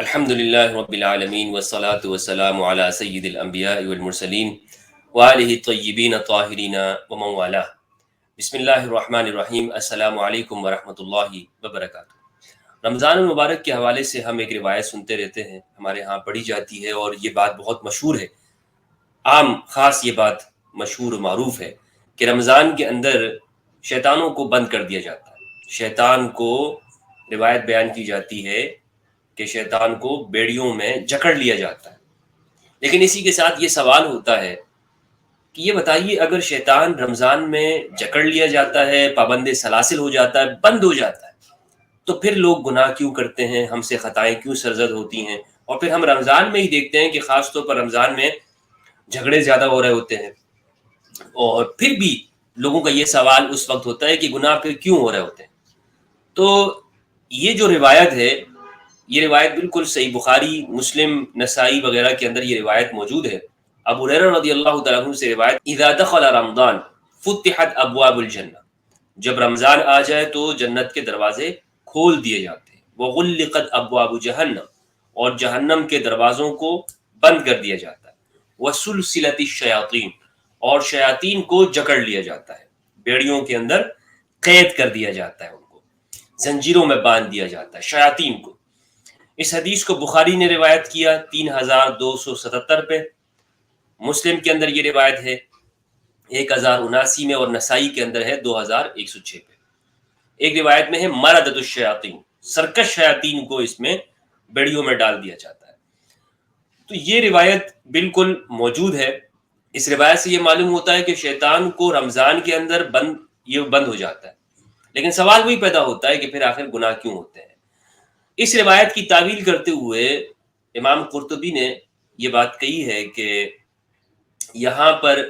الحمد للہ رب العالمین والصلاة والسلام علی سید الانبیاء والمرسلین وآلہ الطیبین الطاہرین ومن والاه. بسم اللہ الرحمن الرحیم. السلام علیکم ورحمۃ اللہ وبرکاتہ. رمضان المبارک کے حوالے سے ہم ایک روایت سنتے رہتے ہیں، ہمارے ہاں پڑھی جاتی ہے اور یہ بات بہت مشہور ہے، عام خاص یہ بات مشہور و معروف ہے کہ رمضان کے اندر شیطانوں کو بند کر دیا جاتا ہے. شیطان کو روایت بیان کی جاتی ہے کہ شیطان کو بیڑیوں میں جکڑ لیا جاتا ہے. لیکن اسی کے ساتھ یہ سوال ہوتا ہے کہ یہ بتائیے، اگر شیطان رمضان میں جکڑ لیا جاتا ہے، پابند سلاسل ہو جاتا ہے، بند ہو جاتا ہے، تو پھر لوگ گناہ کیوں کرتے ہیں، ہم سے خطائیں کیوں سرزد ہوتی ہیں؟ اور پھر ہم رمضان میں ہی دیکھتے ہیں کہ خاص طور پر رمضان میں جھگڑے زیادہ ہو رہے ہوتے ہیں، اور پھر بھی لوگوں کا یہ سوال اس وقت ہوتا ہے کہ گناہ پھر کیوں ہو رہے ہوتے ہیں. تو یہ جو روایت ہے، یہ روایت بالکل صحیح بخاری، مسلم، نسائی وغیرہ کے اندر یہ روایت موجود ہے. ابو ہریرہ رضی اللہ تعالیٰ عنہ سے روایت، اذا دخل رمضان فتحت ابواب الجنہ، جب رمضان آ جائے تو جنت کے دروازے کھول دیے جاتے ہیں. وغلقت ابواب جہنم، اور جہنم کے دروازوں کو بند کر دیا جاتا ہے. وسلسلت الشیاطین، اور شیاطین کو جکڑ لیا جاتا ہے، بیڑیوں کے اندر قید کر دیا جاتا ہے، ان کو زنجیروں میں باندھ دیا جاتا ہے شیاطین کو. اس حدیث کو بخاری نے روایت کیا 3277 پہ، مسلم کے اندر یہ روایت ہے 1079 میں، اور نسائی کے اندر ہے 2106 پہ. ایک روایت میں ہے مردۃ الشیاطین، سرکش شیاطین کو اس میں بیڑیوں میں ڈال دیا جاتا ہے. تو یہ روایت بالکل موجود ہے. اس روایت سے یہ معلوم ہوتا ہے کہ شیطان کو رمضان کے اندر بند ہو جاتا ہے. لیکن سوال وہی پیدا ہوتا ہے کہ پھر آخر گناہ کیوں ہوتے ہیں؟ اس روایت کی تعویل کرتے ہوئے امام قرطبی نے یہ بات کہی ہے کہ یہاں پر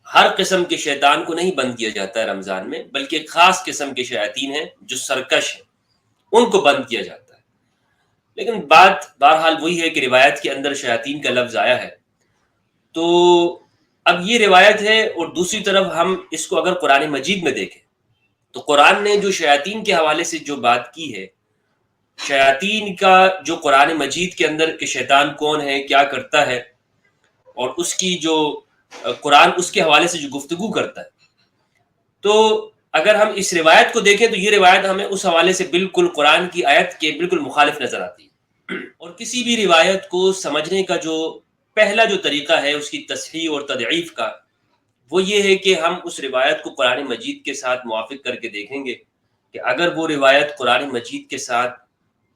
ہر قسم کے شیطان کو نہیں بند کیا جاتا ہے رمضان میں، بلکہ ایک خاص قسم کے شیاطین ہیں جو سرکش ہیں، ان کو بند کیا جاتا ہے. لیکن بات بہرحال وہی ہے کہ روایت کے اندر شیاطین کا لفظ آیا ہے. تو اب یہ روایت ہے، اور دوسری طرف ہم اس کو اگر قرآن مجید میں دیکھیں تو قرآن نے جو شیاطین کے حوالے سے جو بات کی ہے، شیاطین کا جو قرآن مجید کے اندر کہ شیطان کون ہے، کیا کرتا ہے، اور اس کی جو قرآن اس کے حوالے سے جو گفتگو کرتا ہے، تو اگر ہم اس روایت کو دیکھیں تو یہ روایت ہمیں اس حوالے سے بالکل قرآن کی آیت کے بالکل مخالف نظر آتی ہے. اور کسی بھی روایت کو سمجھنے کا جو پہلا جو طریقہ ہے اس کی تصحیح اور تضعیف کا، وہ یہ ہے کہ ہم اس روایت کو قرآن مجید کے ساتھ موافق کر کے دیکھیں گے کہ اگر وہ روایت قرآن مجید کے ساتھ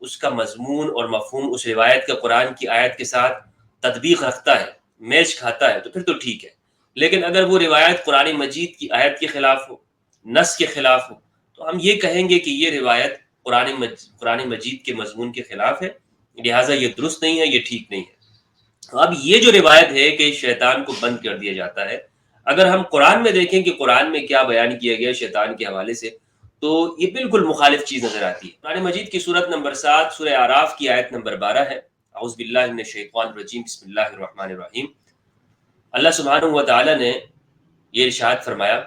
اس کا مضمون اور مفہوم اس روایت کا قرآن کی آیت کے ساتھ تطبیق رکھتا ہے، میچ کھاتا ہے، تو پھر تو ٹھیک ہے. لیکن اگر وہ روایت قرآن مجید کی آیت کے خلاف ہو، نص کے خلاف ہو، تو ہم یہ کہیں گے کہ یہ روایت قرآن مجید کے مضمون کے خلاف ہے، لہٰذا یہ درست نہیں ہے، یہ ٹھیک نہیں ہے. اب یہ جو روایت ہے کہ شیطان کو بند کر دیا جاتا ہے، اگر ہم قرآن میں دیکھیں کہ قرآن میں کیا بیان کیا گیا شیطان کے حوالے سے، تو یہ بالکل مخالف چیز نظر آتی ہے. قرآن مجید کی سورت نمبر 7 سورہ اعراف کی آیت نمبر 12 ہے. اعوذ باللہ من الشیطان الرجیم، بسم اللہ الرحمن الرحیم. اللہ سبحانہ و تعالی نے یہ ارشاد فرمایا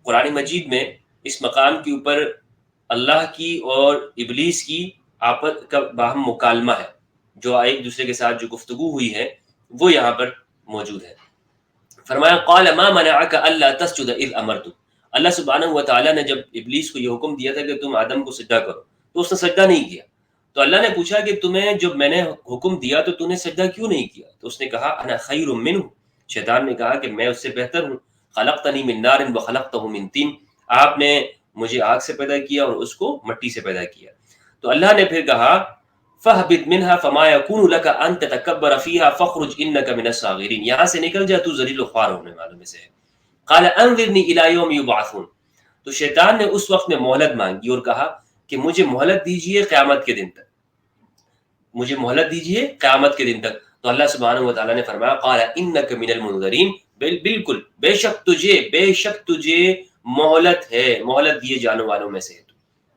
قرآن مجید میں، اس مقام کے اوپر اللہ کی اور ابلیس کی آپس کا باہم مکالمہ ہے، جو ایک دوسرے کے ساتھ جو گفتگو ہوئی ہے وہ یہاں پر موجود ہے. فرمایا قال ما منعك الا تسجد اذ امرتك. اللہ سبحانہ و تعالیٰ نے جب ابلیس کو یہ حکم دیا تھا کہ تم آدم کو سجدہ کرو، تو اس نے سجدہ نہیں کیا. تو اللہ نے پوچھا کہ تمہیں جب میں نے حکم دیا تو تم نے سجدہ کیوں نہیں کیا؟ تو اس نے کہا انا خیر منہ، شیطان نے کہا کہ میں اس سے بہتر ہوں. خلقتنی من نار وخلقتہ من طین، آپ نے مجھے آگ سے پیدا کیا اور اس کو مٹی سے پیدا کیا. تو اللہ نے پھر کہا فاہبط منہا فما یکون لک ان تتکبر فیہا فاخرج انک من الصاغرین، یہاں سے نکل جا، تو ذلیل و خوار ہونے والوں میں سے ہے. قال انظرنی الی یوم یبعثون، تو شیطان نے اس وقت میں مہلت مانگی اور کہا کہ مجھے مہلت دیجئے قیامت کے دن تک، مجھے مہلت دیجئے قیامت کے دن تک. تو اللہ سبحانہ و تعالیٰ نے فرمایا قال انک من المنذرین، بالکل بے شک تجھے مہلت ہے، مہلت دیے جانے والوں میں سے ہے،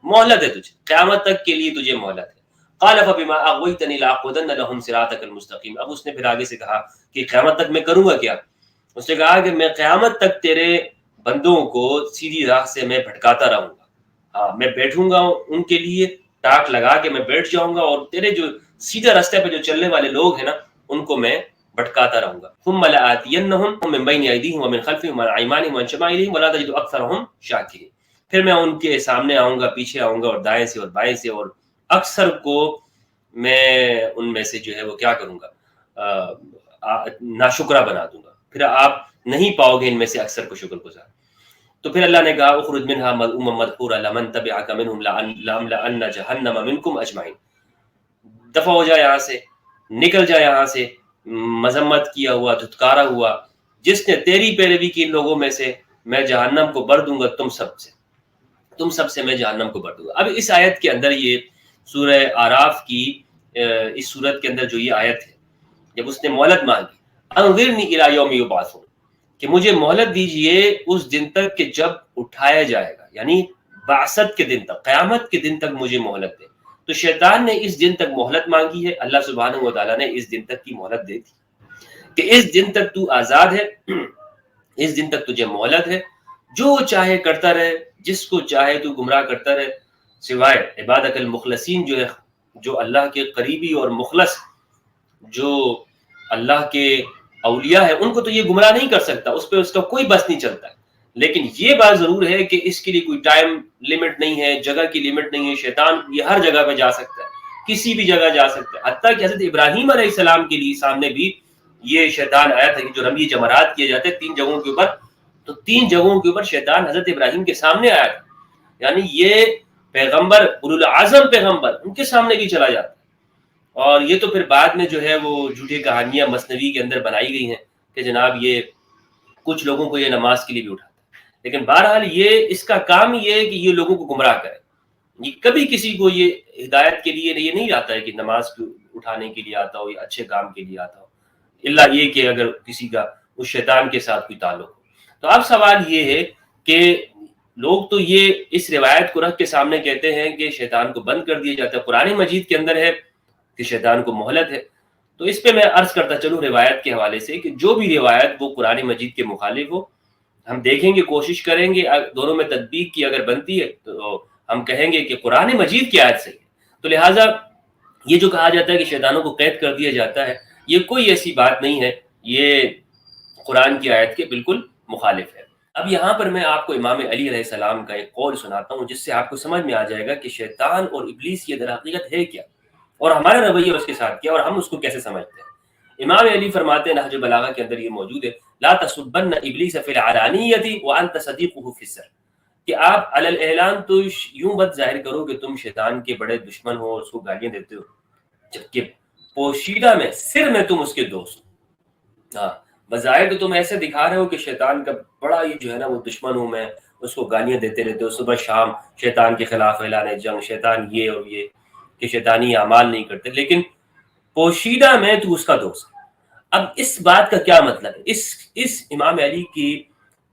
مہلت ہے تجھے قیامت تک کے لیے، تجھے مہلت ہے. قال فبما اغويتني لاقعدن لهم صراطك المستقيم. اب اس نے پھر آگے سے کہا کہ قیامت تک میں کروں گا کیا؟ اس نے کہا کہ میں قیامت تک تیرے بندوں کو سیدھی راہ سے میں بھٹکاتا رہوں گا. میں بیٹھوں گا ان کے لیے، ٹاک لگا کے میں بیٹھ جاؤں گا، اور تیرے جو سیدھا راستے پہ جو چلنے والے لوگ ہیں نا ان کو میں بھٹکاتا رہوں گا. ثم لآتینہم من بین ایدیہم ومن خلفہم وعن ایمانہم وعن شمائلہم ولا تجد اکثرہم شاکرین. پھر میں ان کے سامنے آؤں گا، پیچھے آؤں گا، اور دائیں سے اور بائیں سے، اور اکثر کو میں ان میں سے جو ہے وہ کیا کروں گا، ناشکرہ بنا دوں گا. پھر آپ نہیں پاؤ گے ان میں سے اکثر کو شکر گزار. تو پھر اللہ نے کہا اخرج منها مذءوما مدحورا لمن تبعك منهم لأملأن جہنم منکم اجمعین. دفع ہو جائے یہاں سے، نکل جائے یہاں سے، مذمت کیا ہوا، دھتکارا ہوا، جس نے تیری پیروی کی ان لوگوں میں سے میں جہنم کو بھر دوں گا تم سب سے میں جہنم کو بھر دوں گا. اب اس آیت کے اندر یہ سورہ آراف کی اس صورت کے اندر جو یہ آیت ہے، جب اس نے مہلت مانگی انظرنی الی یوم یبعثون، کہ مجھے مہلت دیجئے اس دن تک کہ جب اٹھایا جائے گا، یعنی بعثت کے دن تک، قیامت کے دن تک مجھے مہلت دے. تو شیطان نے اس دن تک مہلت مانگی ہے، اللہ سبحانہ و تعالیٰ نے اس دن تک کی مہلت دے دی کہ اس دن تک تو آزاد ہے، اس دن تک تجھے مہلت ہے، جو چاہے کرتا رہے، جس کو چاہے تو گمراہ کرتا رہے، سوائے عبادک المخلصین جو ہے، جو اللہ کے قریبی اور مخلص، جو اللہ کے اولیاء ہیں، ان کو تو یہ گمراہ نہیں کر سکتا، اس پہ اس کا کوئی بس نہیں چلتا. لیکن یہ بات ضرور ہے کہ اس کے لیے کوئی ٹائم لمٹ نہیں ہے، جگہ کی لمٹ نہیں ہے. شیطان یہ ہر جگہ پہ جا سکتا ہے، کسی بھی جگہ جا سکتا ہے. حتیٰ کہ حضرت ابراہیم علیہ السلام کے لیے سامنے بھی یہ شیطان آیا تھا کہ جو رمی جمرات کیے جاتے ہیں 3 جگہوں کے اوپر، تو 3 جگہوں کے اوپر شیطان حضرت ابراہیم کے سامنے آیا تھا. یعنی یہ پیغمبر، اولوالعزم پیغمبر، ان کے سامنے بھی چلا جاتا ہے. اور یہ تو پھر بعد میں جو ہے وہ جھوٹی کہانیاں مثنوی کے اندر بنائی گئی ہیں کہ جناب یہ کچھ لوگوں کو یہ نماز کے لیے بھی اٹھاتا ہے. لیکن بہرحال یہ اس کا کام یہ ہے کہ یہ لوگوں کو گمراہ کرے. یہ کبھی کسی کو یہ ہدایت کے لیے یہ نہیں آتا ہے کہ نماز اٹھانے کے لیے آتا ہو یا اچھے کام کے لیے آتا ہو، الا یہ کہ اگر کسی کا اس شیطان کے ساتھ کوئی تعلق ہو. تو اب سوال یہ ہے کہ لوگ تو یہ اس روایت کو رکھ کے سامنے کہتے ہیں کہ شیطان کو بند کر دیا جاتا ہے. قرآن مجید کے اندر ہے کہ شیطان کو مہلت ہے. تو اس پہ میں عرض کرتا چلوں روایت کے حوالے سے کہ جو بھی روایت وہ قرآن مجید کے مخالف ہو، ہم دیکھیں گے، کوشش کریں گے، دونوں میں تطبیق کی اگر بنتی ہے تو ہم کہیں گے کہ قرآن مجید کی آیت صحیح ہے. تو لہٰذا یہ جو کہا جاتا ہے کہ شیطانوں کو قید کر دیا جاتا ہے، یہ کوئی ایسی بات نہیں ہے، یہ قرآن کی آیت کے بالکل مخالف ہے. اب یہاں پر میں آپ کو امام علی علیہ السلام کا ایک قول سناتا ہوں جس سے آپ کو سمجھ میں آ جائے گا کہ شیطان اور ابلیس یہ در حقیقت ہے کیا، اور ہمارا رویہ اس کے ساتھ کیا، اور ہم اس کو کیسے سمجھتے ہیں. امام علی فرماتے ہیں، نہج البلاغہ کے اندر یہ موجود ہے، لا تسبن ابلیس فی العلانیۃ وانت صدیقہ فی السر، کہ آپ علی الاعلان تو یوں بات ظاہر کرو کہ تم شیطان کے بڑے دشمن ہو اور اس کو گالیاں دیتے ہو، جبکہ پوشیدہ میں، سر میں تم اس کے دوست ہو. ہاں، بظاہر تو تم ایسے دکھا رہے ہو کہ شیطان کا بڑا ہی جو ہے نا وہ دشمن ہوں میں، اس کو گالیاں دیتے رہتے ہو صبح شام، شیطان کے خلاف اعلان جنگ، شیطان یہ اور یہ، کہ شیطانی اعمال نہیں کرتے، لیکن پوشیدہ میں تو اس کا دوست. اب اس بات کا کیا مطلب ہے؟ اس امام علی کی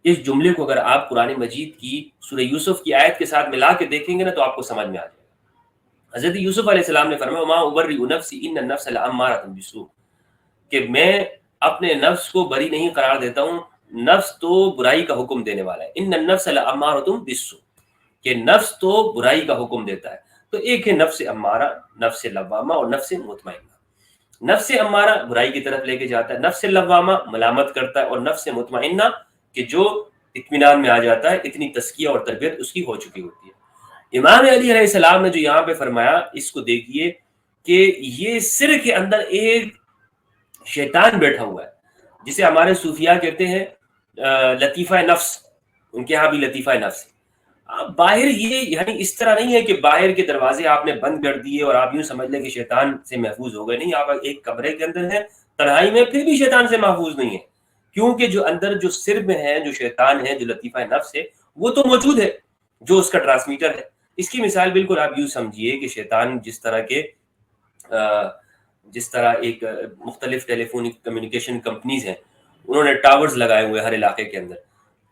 اس جملے کو اگر آپ قرآن مجید کی سورہ یوسف کی آیت کے ساتھ ملا کے دیکھیں گے نا تو آپ کو سمجھ میں آ جائے گا. حضرت یوسف علیہ السلام نے فرمایا وما ابرئ نفسی ان النفس لامارۃ بالسوء، کہ میں اپنے نفس کو بری نہیں قرار دیتا ہوں، نفس تو برائی کا حکم دینے والا ہے. ان النفس لامارۃ بالسوء، کہ نفس تو برائی کا حکم دیتا ہے. تو ایک ہے نفس امارہ، نفس لوامہ، اور نفس مطمئنہ. نفس امارہ برائی کی طرف لے کے جاتا ہے، نفس لوامہ ملامت کرتا ہے، اور نفس مطمئنہ کہ جو اطمینان میں آ جاتا ہے، اتنی تزکیہ اور تربیت اس کی ہو چکی ہوتی ہے. امام علی علیہ السلام نے جو یہاں پہ فرمایا، اس کو دیکھیے کہ یہ سر کے اندر ایک شیطان بیٹھا ہوا ہے، جسے ہمارے صوفیاء کہتے ہیں لطیفہ نفس، ان کے ہاں بھی لطیفہ نفس. باہر یہ یعنی اس طرح نہیں ہے کہ باہر کے دروازے آپ نے بند کر دیے اور آپ یوں سمجھ لیں کہ شیطان سے محفوظ ہو گئے. نہیں، آپ ایک کمرے کے اندر ہیں تنہائی میں، پھر بھی شیطان سے محفوظ نہیں ہے، کیونکہ جو اندر جو سر میں ہے، جو شیطان ہے، جو لطیفہ نفس ہے، وہ تو موجود ہے، جو اس کا ٹرانسمیٹر ہے. اس کی مثال بالکل آپ یوں سمجھیے کہ شیطان جس طرح ایک مختلف ٹیلی فونک کمیونیکیشن کمپنیز ہیں، انہوں نے ٹاورز لگائے ہوئے ہر علاقے کے اندر،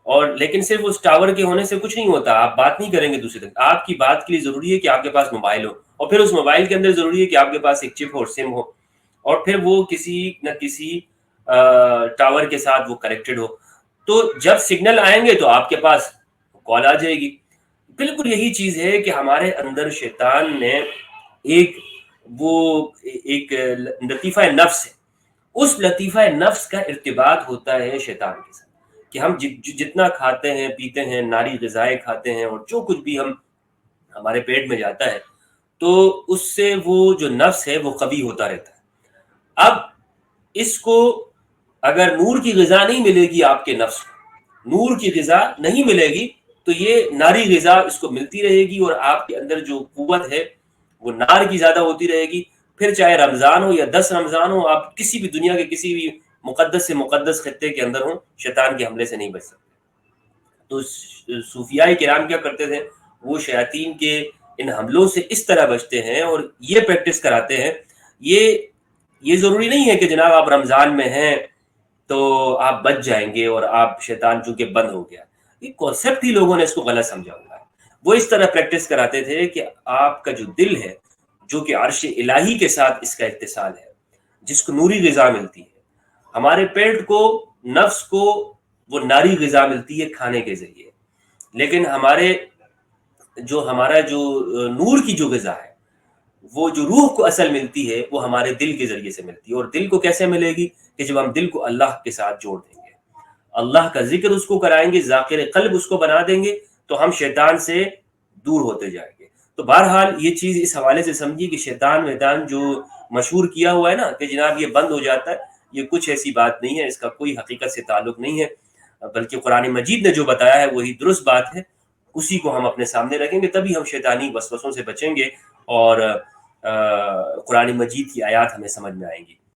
اور لیکن صرف اس ٹاور کے ہونے سے کچھ نہیں ہوتا، آپ بات نہیں کریں گے دوسرے تک. آپ کی بات کے لیے ضروری ہے کہ آپ کے پاس موبائل ہو، اور پھر اس موبائل کے اندر ضروری ہے کہ آپ کے پاس ایک چپ ہو اور سم ہو، اور پھر وہ کسی نہ کسی ٹاور کے ساتھ وہ کنیکٹڈ ہو. تو جب سگنل آئیں گے تو آپ کے پاس کال آ جائے گی. بالکل یہی چیز ہے کہ ہمارے اندر شیطان نے ایک وہ ایک لطیفہ نفس ہے، اس لطیفہ نفس کا ارتباط ہوتا ہے شیطان کے ساتھ، کہ ہم جتنا کھاتے ہیں پیتے ہیں، ناری غذائیں کھاتے ہیں، اور جو کچھ بھی ہم ہمارے پیٹ میں جاتا ہے، تو اس سے وہ جو نفس ہے وہ قوی ہوتا رہتا ہے۔ اب اس کو اگر نور کی غذا نہیں ملے گی، آپ کے نفس کو نور کی غذا نہیں ملے گی، تو یہ ناری غذا اس کو ملتی رہے گی، اور آپ کے اندر جو قوت ہے وہ نار کی زیادہ ہوتی رہے گی۔ پھر چاہے رمضان ہو یا 10 رمضان ہو، آپ کسی بھی دنیا کے کسی بھی مقدس سے مقدس خطے کے اندر ہوں، شیطان کے حملے سے نہیں بچ سکتے۔ تو صوفیاء کرام کیا کرتے تھے، وہ شیاطین کے ان حملوں سے اس طرح بچتے ہیں اور یہ پریکٹس کراتے ہیں۔ یہ ضروری نہیں ہے کہ جناب آپ رمضان میں ہیں تو آپ بچ جائیں گے اور آپ شیطان چونکہ بند ہو گیا، یہ کانسیپٹ ہی لوگوں نے اس کو غلط سمجھا ہوا ہے۔ وہ اس طرح پریکٹس کراتے تھے کہ آپ کا جو دل ہے، جو کہ عرش الہی کے ساتھ اس کا اتصال ہے، جس کو نوری غذا ملتی ہے، ہمارے پیٹ کو، نفس کو وہ ناری غذا ملتی ہے کھانے کے ذریعے، لیکن ہمارا جو نور کی جو غذا ہے، وہ جو روح کو اصل ملتی ہے، وہ ہمارے دل کے ذریعے سے ملتی ہے۔ اور دل کو کیسے ملے گی؟ کہ جب ہم دل کو اللہ کے ساتھ جوڑ دیں گے، اللہ کا ذکر اس کو کرائیں گے، ذاکر قلب اس کو بنا دیں گے، تو ہم شیطان سے دور ہوتے جائیں گے۔ تو بہرحال یہ چیز اس حوالے سے سمجھی کہ شیطان ویطان جو مشہور کیا ہوا ہے نا کہ جناب یہ بند ہو جاتا ہے، یہ کچھ ایسی بات نہیں ہے، اس کا کوئی حقیقت سے تعلق نہیں ہے، بلکہ قرآن مجید نے جو بتایا ہے وہی درست بات ہے، اسی کو ہم اپنے سامنے رکھیں گے، تبھی ہم شیطانی وسوسوں سے بچیں گے اور قرآن مجید کی آیات ہمیں سمجھ میں آئیں گی۔